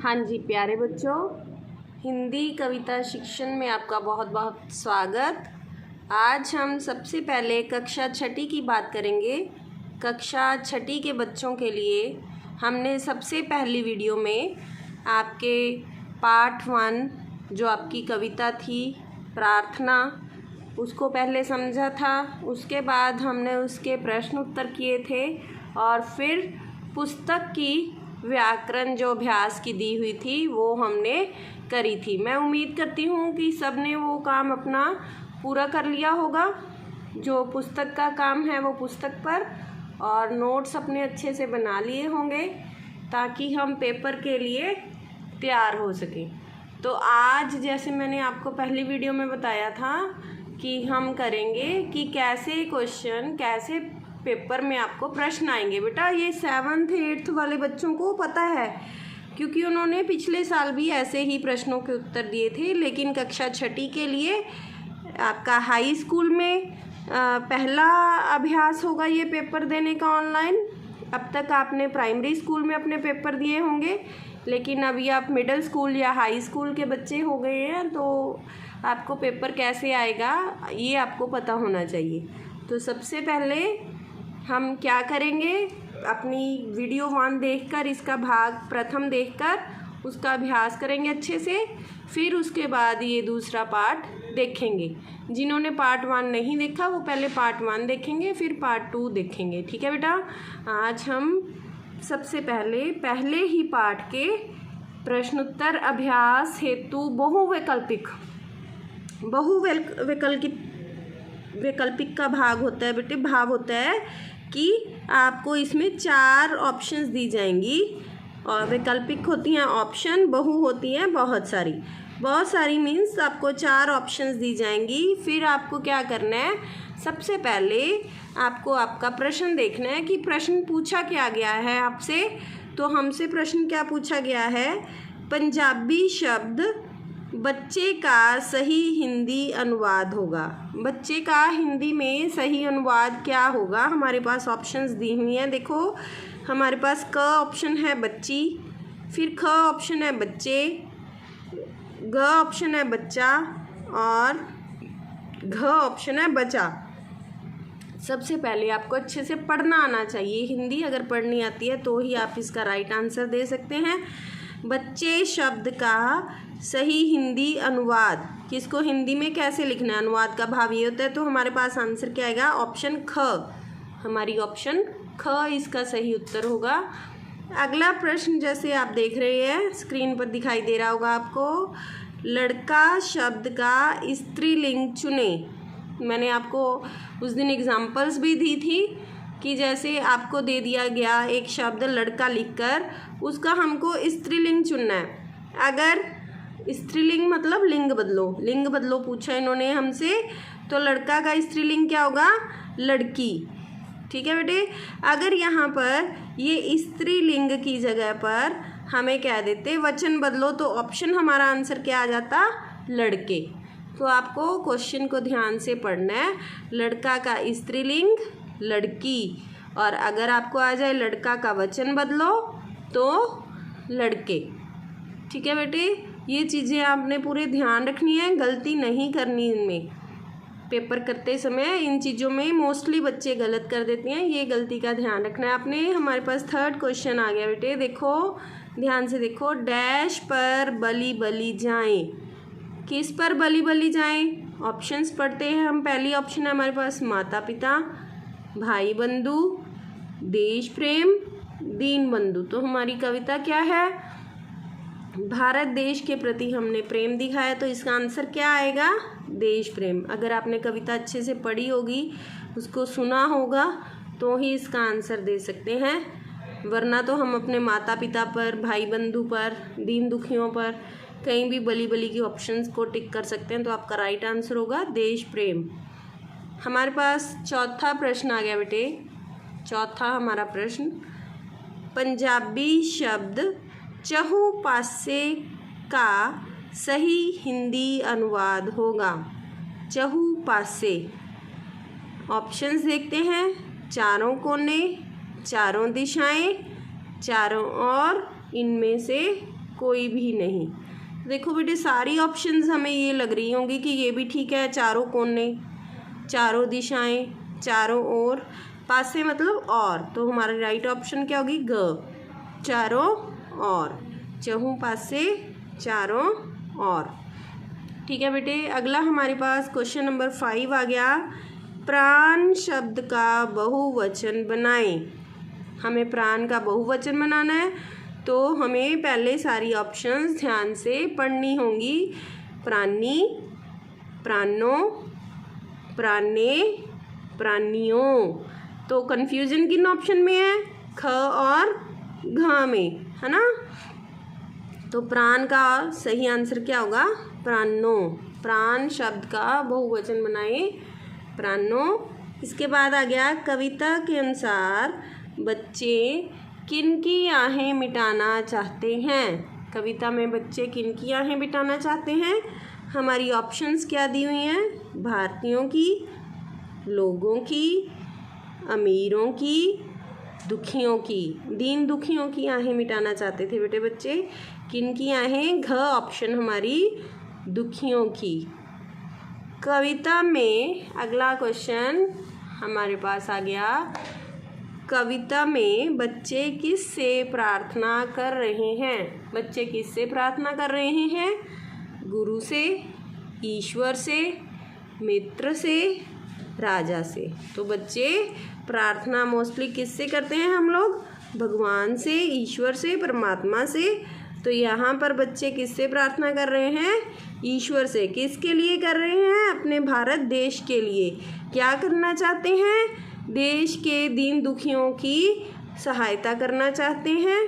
हाँ जी प्यारे बच्चों, हिंदी कविता शिक्षण में आपका बहुत बहुत स्वागत। आज हम सबसे पहले कक्षा छठी की बात करेंगे। कक्षा छठी के बच्चों के लिए हमने सबसे पहली वीडियो में आपके पार्ट 1 जो आपकी कविता थी प्रार्थना, उसको पहले समझा था। उसके बाद हमने उसके प्रश्न उत्तर किए थे और फिर पुस्तक की व्याकरण जो अभ्यास की दी हुई थी वो हमने करी थी। मैं उम्मीद करती हूँ कि सब ने वो काम अपना पूरा कर लिया होगा। जो पुस्तक का काम है वो पुस्तक पर, और नोट्स अपने अच्छे से बना लिए होंगे ताकि हम पेपर के लिए तैयार हो सकें। तो आज जैसे मैंने आपको पहली वीडियो में बताया था कि हम करेंगे कि कैसे क्वेश्चन, कैसे पेपर में आपको प्रश्न आएंगे। बेटा ये 7th 8th वाले बच्चों को पता है, क्योंकि उन्होंने पिछले साल भी ऐसे ही प्रश्नों के उत्तर दिए थे। लेकिन कक्षा छठी के लिए आपका हाई स्कूल में पहला अभ्यास होगा ये पेपर देने का ऑनलाइन। अब तक आपने प्राइमरी स्कूल में अपने पेपर दिए होंगे, लेकिन अभी आप मिडिल स्कूल या हाई स्कूल के बच्चे हो गए हैं, तो आपको पेपर कैसे आएगा ये आपको पता होना चाहिए। तो सबसे पहले हम क्या करेंगे, अपनी वीडियो 1 देखकर, इसका भाग प्रथम देखकर उसका अभ्यास करेंगे अच्छे से। फिर उसके बाद ये दूसरा पार्ट देखेंगे। जिन्होंने पार्ट 1 नहीं देखा वो पहले पार्ट 1 देखेंगे, फिर पार्ट 2 देखेंगे। ठीक है बेटा। आज हम सबसे पहले ही पार्ट के प्रश्नोत्तर अभ्यास हेतु वैकल्पिक का भाग होता है बेटे। भाव होता है कि आपको इसमें 4 ऑप्शंस दी जाएंगी, और वैकल्पिक होती हैं ऑप्शन, बहु होती हैं बहुत सारी मीन्स आपको 4 ऑप्शंस दी जाएंगी। फिर आपको क्या करना है, सबसे पहले आपको आपका प्रश्न देखना है कि प्रश्न पूछा क्या गया है आपसे। तो हमसे प्रश्न क्या पूछा गया है, पंजाबी शब्द बच्चे का सही हिंदी अनुवाद होगा। बच्चे का हिंदी में सही अनुवाद क्या होगा। हमारे पास ऑप्शंस दी हुई हैं। देखो हमारे पास क ऑप्शन है बच्ची, फिर ख ऑप्शन है बच्चे, ग ऑप्शन है बच्चा, और घ ऑप्शन है बचा। सबसे पहले आपको अच्छे से पढ़ना आना चाहिए हिंदी। अगर पढ़नी आती है तो ही आप इसका राइट आंसर दे सकते हैं। बच्चे शब्द का सही हिंदी अनुवाद, किसको हिंदी में कैसे लिखना है, अनुवाद का भाव ये होता है। तो हमारे पास आंसर क्या आएगा, ऑप्शन ख। हमारी ऑप्शन ख इसका सही उत्तर होगा। अगला प्रश्न जैसे आप देख रहे हैं, स्क्रीन पर दिखाई दे रहा होगा आपको, लड़का शब्द का स्त्रीलिंग चुने। मैंने आपको उस दिन एग्जाम्पल्स भी दी थी कि जैसे आपको दे दिया गया एक शब्द लड़का लिखकर, उसका हमको स्त्रीलिंग चुनना है। अगर स्त्रीलिंग मतलब लिंग बदलो पूछा इन्होंने हमसे, तो लड़का का स्त्रीलिंग क्या होगा, लड़की। ठीक है बेटे। अगर यहाँ पर ये स्त्रीलिंग की जगह पर हमें कह देते वचन बदलो, तो ऑप्शन हमारा आंसर क्या आ जाता, लड़के। तो आपको क्वेश्चन को ध्यान से पढ़ना है। लड़का का स्त्रीलिंग लड़की, और अगर आपको आ जाए लड़का का वचन बदलो तो लड़के। ठीक है बेटे। ये चीज़ें आपने पूरे ध्यान रखनी है, गलती नहीं करनी इनमें। पेपर करते समय इन चीज़ों में मोस्टली बच्चे गलत कर देते हैं, ये गलती का ध्यान रखना है आपने। हमारे पास 3rd क्वेश्चन आ गया बेटे। देखो ध्यान से देखो, डैश पर बली बली जाएं। किस पर बली बली जाएं, ऑप्शंस पढ़ते हैं हम। पहली ऑप्शन है हमारे पास माता पिता, भाई बंधु, देश प्रेम, दीन बंधु। तो हमारी कविता क्या है, भारत देश के प्रति हमने प्रेम दिखाया, तो इसका आंसर क्या आएगा, देश प्रेम। अगर आपने कविता अच्छे से पढ़ी होगी, उसको सुना होगा, तो ही इसका आंसर दे सकते हैं, वरना तो हम अपने माता पिता पर, भाई बंधु पर, दीन दुखियों पर कहीं भी बली बली की ऑप्शंस को टिक कर सकते हैं। तो आपका राइट आंसर होगा देश प्रेम। हमारे पास 4था प्रश्न आ गया बेटे। 4था हमारा प्रश्न, पंजाबी शब्द चहु पासे का सही हिंदी अनुवाद होगा। चहु पासे, ऑप्शंस देखते हैं, चारों कोने, चारों दिशाएं, चारों ओर, इनमें से कोई भी नहीं। देखो बेटे सारी ऑप्शंस हमें ये लग रही होंगी कि ये भी ठीक है, चारों कोने, चारों दिशाएं, चारों ओर, पासे मतलब और, तो हमारा राइट ऑप्शन क्या होगी? ग, चारों ओर, चहुं पासे चारों ओर। ठीक है बेटे, अगला हमारे पास क्वेश्चन नंबर 5 आ गया। प्राण शब्द का बहुवचन बनाएं। हमें प्राण का बहुवचन बनाना है, तो हमें पहले सारी ऑप्शंस ध्यान से पढ़नी होंगी। प्राणी, प्राणों, प्राणे, प्राणियों। तो कन्फ्यूजन किन ऑप्शन में है? ख और घ में, है ना। तो प्राण का सही आंसर क्या होगा? प्राणों। प्राण शब्द का बहुवचन बनाए, प्राणों। इसके बाद आ गया कविता के अनुसार बच्चे किनकी आहें मिटाना चाहते हैं। कविता में बच्चे किनकी आहें मिटाना चाहते हैं? हमारी ऑप्शंस क्या दी हुई हैं? भारतीयों की, लोगों की, अमीरों की, दुखियों की। दीन दुखियों की आहें मिटाना चाहते थे बेटे बच्चे। किनकी आहें? घ ऑप्शन हमारी दुखियों की। कविता में अगला क्वेश्चन हमारे पास आ गया। कविता में बच्चे किससे प्रार्थना कर रहे हैं? बच्चे किससे प्रार्थना कर रहे हैं? गुरु से, ईश्वर से, मित्र से, राजा से। तो बच्चे प्रार्थना मोस्टली किससे करते हैं हम लोग? भगवान से, ईश्वर से, परमात्मा से। तो यहाँ पर बच्चे किससे प्रार्थना कर रहे हैं? ईश्वर से। किसके लिए कर रहे हैं? अपने भारत देश के लिए। क्या करना चाहते हैं? देश के दीन दुखियों की सहायता करना चाहते हैं,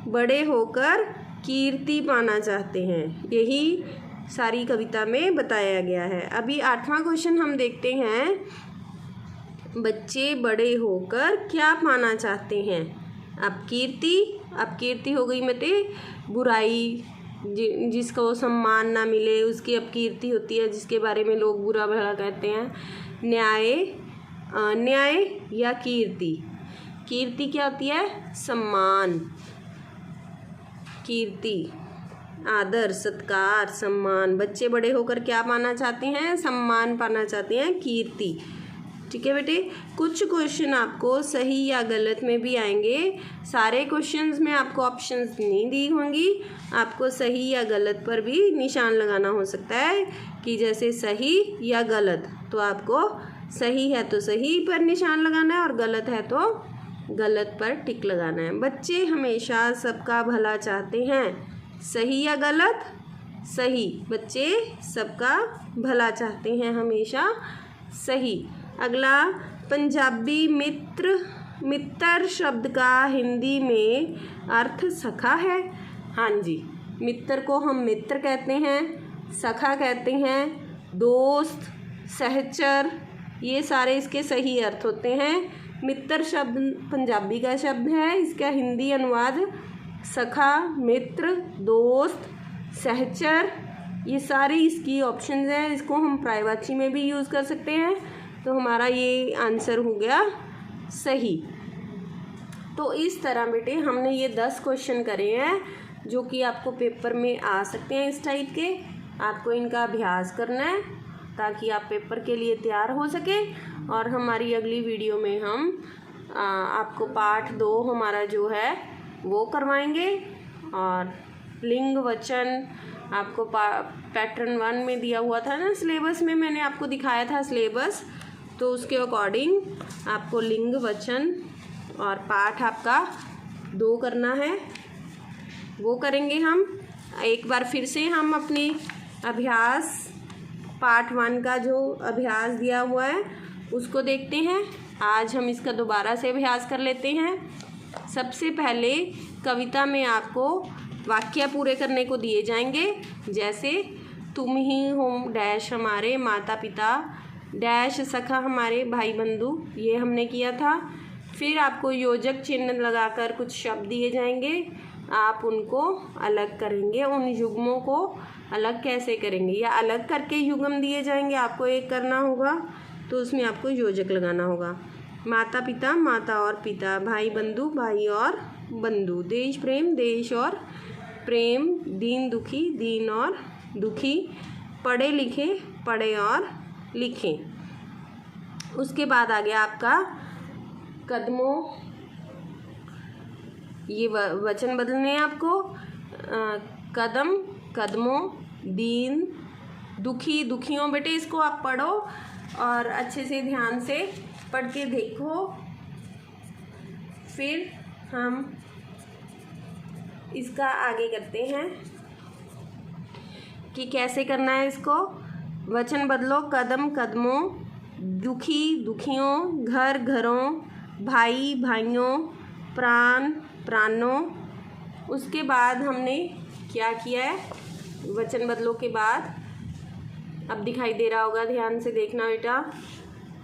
बड़े होकर कीर्ति पाना चाहते हैं। यही सारी कविता में बताया गया है। अभी 8वां क्वेश्चन हम देखते हैं। बच्चे बड़े होकर क्या पाना चाहते हैं? अपकीर्ति। अपकीर्ति हो गई मतलब बुराई, जिसको सम्मान ना मिले उसकी अपकीर्ति होती है, जिसके बारे में लोग बुरा भला कहते हैं। न्याय, अन्याय या कीर्ति। कीर्ति क्या होती है? सम्मान, कीर्ति, आदर, सत्कार, सम्मान। बच्चे बड़े होकर क्या पाना चाहते हैं? सम्मान पाना चाहते हैं, कीर्ति। ठीक है बेटे, कुछ क्वेश्चन आपको सही या गलत में भी आएंगे। सारे क्वेश्चंस में आपको ऑप्शंस नहीं दी होंगी। आपको सही या गलत पर भी निशान लगाना हो सकता है कि जैसे सही या गलत। तो आपको सही है तो सही पर निशान लगाना है और गलत है तो गलत पर टिक लगाना है। बच्चे हमेशा सबका भला चाहते हैं। सही या गलत? सही। बच्चे सबका भला चाहते हैं, हमेशा सही। अगला, पंजाबी मित्र शब्द का हिंदी में अर्थ सखा है। हाँ जी, मित्र को हम मित्र कहते हैं, सखा कहते हैं, दोस्त, सहचर, ये सारे इसके सही अर्थ होते हैं। मित्र शब्द पंजाबी का शब्द है, इसका हिंदी अनुवाद सखा, मित्र, दोस्त, सहचर, ये सारे इसकी ऑप्शंस हैं। इसको हम पर्यायवाची में भी यूज़ कर सकते हैं। तो हमारा ये आंसर हो गया सही। तो इस तरह बेटे हमने ये 10 क्वेश्चन करे हैं जो कि आपको पेपर में आ सकते हैं इस टाइप के। आपको इनका अभ्यास करना है ताकि आप पेपर के लिए तैयार हो सके। और हमारी अगली वीडियो में हम आपको पार्ट 2 हमारा जो है वो करवाएंगे। और लिंग वचन आपको पैटर्न 1 में दिया हुआ था ना, सिलेबस में मैंने आपको दिखाया था सिलेबस, तो उसके अकॉर्डिंग आपको लिंग वचन और पाठ आपका 2 करना है, वो करेंगे हम। एक बार फिर से हम अपनी अभ्यास पार्ट 1 का जो अभ्यास दिया हुआ है उसको देखते हैं। आज हम इसका दोबारा से अभ्यास कर लेते हैं। सबसे पहले कविता में आपको वाक्य पूरे करने को दिए जाएंगे, जैसे तुम ही हो डैश हमारे माता पिता, डैश सखा हमारे भाई बंधु, ये हमने किया था। फिर आपको योजक चिन्ह लगाकर कुछ शब्द दिए जाएंगे, आप उनको अलग करेंगे। उन युग्मों को अलग कैसे करेंगे या अलग करके युग्म दिए जाएंगे, आपको एक करना होगा, तो उसमें आपको योजक लगाना होगा। माता पिता, माता और पिता, भाई बंधु, भाई और बंधु, देश प्रेम, देश और प्रेम, दीन दुखी, दीन और दुखी, पढ़े लिखे, पढ़े और लिखें। उसके बाद आ गया आपका कदमों, ये वचन बदलने हैं आपको। कदम, कदमों, दीन, दुखी, दुखियों। बेटे इसको आप पढ़ो और अच्छे से ध्यान से पढ़ के देखो, फिर हम इसका आगे करते हैं कि कैसे करना है इसको। वचन बदलो। कदम, कदमों, दुखी, दुखियों, घर, घरों, भाई, भाइयों, प्राण, प्राणों। उसके बाद हमने क्या किया है, वचन बदलो के बाद, अब दिखाई दे रहा होगा, ध्यान से देखना बेटा।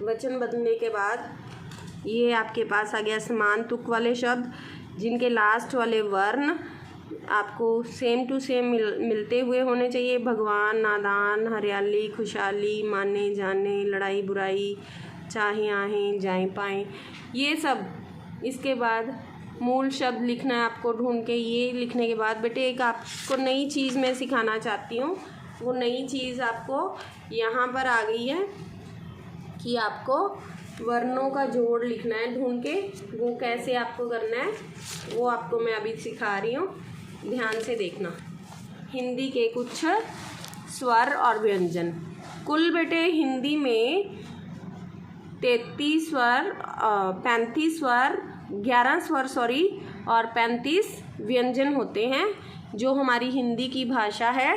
वचन बदलने के बाद ये आपके पास आ गया समान तुक वाले शब्द, जिनके लास्ट वाले वर्ण आपको सेम टू सेम मिलते हुए होने चाहिए। भगवान, नादान, हरियाली, खुशहाली, माने जाने, लड़ाई बुराई, चाहे आहें, जाए पाएँ, ये सब। इसके बाद मूल शब्द लिखना है आपको ढूंढ के। ये लिखने के बाद बेटे एक आपको नई चीज़ मैं सिखाना चाहती हूँ। वो नई चीज़ आपको यहाँ पर आ गई है कि आपको वर्णों का जोड़ लिखना है ढूंढ के। वो कैसे आपको करना है वो आपको मैं अभी सिखा रही हूँ, ध्यान से देखना। हिंदी के कुछ स्वर और व्यंजन। कुल बेटे हिंदी में 33 स्वर, 35 स्वर, 11 स्वर और 35 व्यंजन होते हैं। जो हमारी हिंदी की भाषा है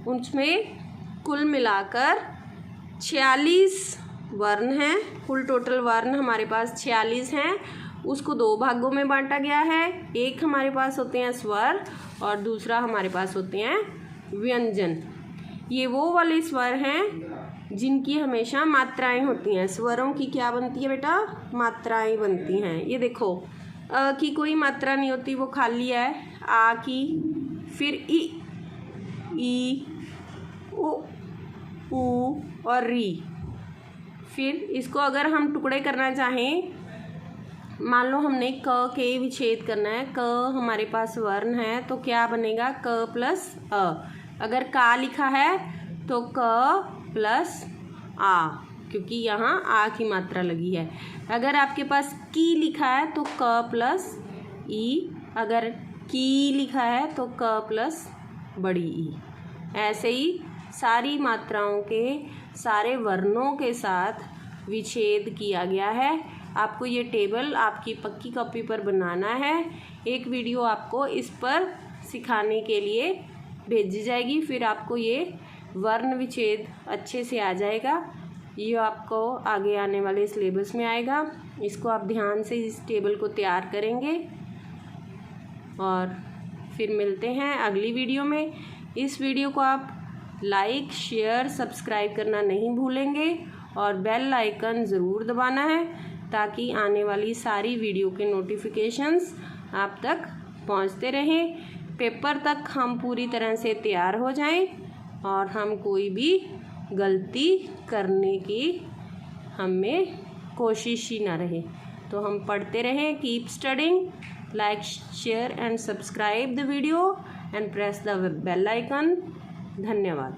उसमें कुल मिलाकर 46 वर्ण हैं। कुल टोटल वर्ण हमारे पास 46 हैं। उसको 2 भागों में बांटा गया है। एक हमारे पास होते हैं स्वर और दूसरा हमारे पास होते हैं व्यंजन। ये वो वाले स्वर हैं जिनकी हमेशा मात्राएं होती हैं। स्वरों की क्या बनती है बेटा, मात्राएं बनती हैं। ये देखो, अ की कोई मात्रा नहीं होती, वो खाली है। आ की, फिर ई, उ, और री। फिर इसको अगर हम टुकड़े करना चाहें, मान लो हमने क के विच्छेद करना है, क हमारे पास वर्ण है तो क्या बनेगा, क प्लस अ। अगर का लिखा है तो क प्लस आ, क्योंकि यहाँ आ की मात्रा लगी है। अगर आपके पास की लिखा है तो क प्लस ई, अगर की लिखा है तो क प्लस बड़ी ई। ऐसे ही सारी मात्राओं के सारे वर्णों के साथ विच्छेद किया गया है। आपको ये टेबल आपकी पक्की कॉपी पर बनाना है। एक वीडियो आपको इस पर सिखाने के लिए भेजी जाएगी, फिर आपको ये वर्ण विच्छेद अच्छे से आ जाएगा। ये आपको आगे आने वाले सिलेबस में आएगा। इसको आप ध्यान से इस टेबल को तैयार करेंगे और फिर मिलते हैं अगली वीडियो में। इस वीडियो को आप लाइक, शेयर, सब्सक्राइब करना नहीं भूलेंगे और बेल आइकन ज़रूर दबाना है ताकि आने वाली सारी वीडियो के नोटिफिकेशंस आप तक पहुंचते रहें। पेपर तक हम पूरी तरह से तैयार हो जाएं और हम कोई भी गलती करने की हमें कोशिश ही ना रहे। तो हम पढ़ते रहें। Keep studying, like, share and subscribe the video and press the bell icon. धन्यवाद।